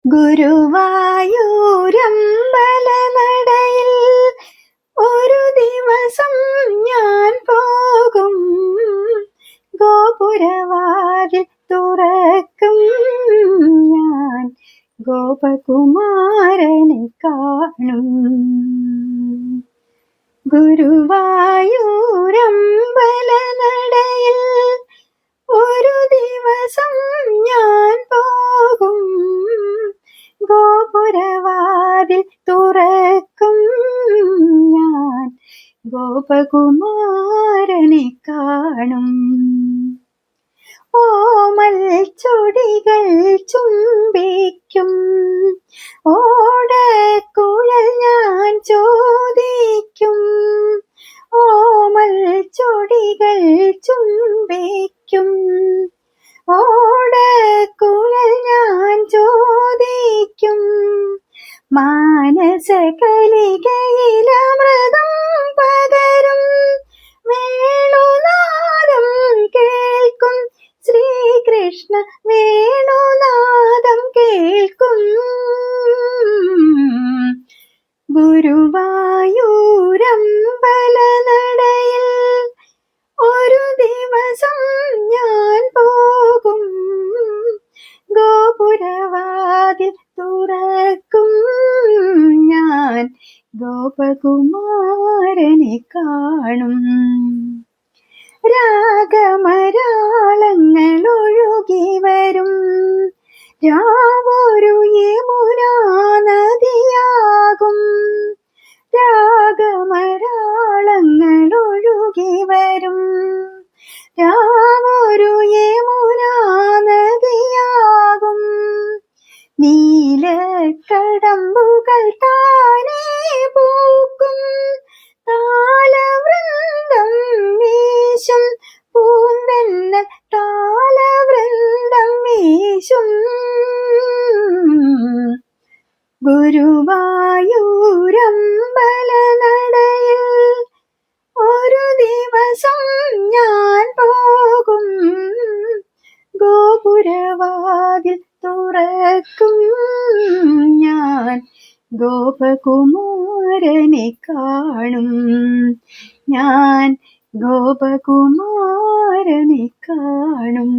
ഗുരുവായൂരമ്പലനടയിൽ ഒരു ദിവസം ഞാൻ പോകും. ഗോപുരവാതിൽ തുറക്കും ഞാൻ, ഗോപകുമാരനെ കാണും. ഗുരുവായൂരമ്പലനടയിൽ ഒരു ദിവസം ഞാൻ പോകും. ഗോപുരവാതിൽ തുറക്കും ഞാൻ, ഗോപകുമാരനെ കാണും. ഓമൽ ചൊടികൾ ചുംബിക്കും ഓടക്കുഴൽ ഞാൻ ചോദിക്കും. ഓമൽ ചൊടികൾ ചുംബിക്കും ഓടക്കുഴൽ ഞാൻ ചോദിക്കും. മാനസകലികയിലമൃതം പകരും വേണുനാദം കേൾക്കും. ശ്രീകൃഷ്ണ വേണുനാദം കേൾക്കും. ഗുരുവായൂരമ്പലനടയിൽ ഒരു ദിവസം ഞാൻ പോകും. ഗോപുരവാതിൽ തുറക്കും ഞാൻ, ഗോപകുമാരനെ കാണും. രാഗമരാളങ്ങൾ ഒഴുകി വരും രാവൊരു യമുനാ നദിയാകും. രാഗമരാളങ്ങൾ ഒഴുകി വരും രാവൊരു യമുനാ നദിയാകും. നീലക്കടമ്പുകൾ താനേ പൂക്കും. താലവൃന്ദം വീശും പൂന്തെന്നൽ താലവൃന്ദം വീശും. ഗുരുവായൂരമ്പലനടയിൽ ഒരു ദിവസം ഞാൻ പോകും. ഗോപുരവാതിൽ തുറക്കും ഞാൻ, ഗോപകുമാരനെ കാണും. ഞാൻ ഗോപകുമാരനെ കാണും.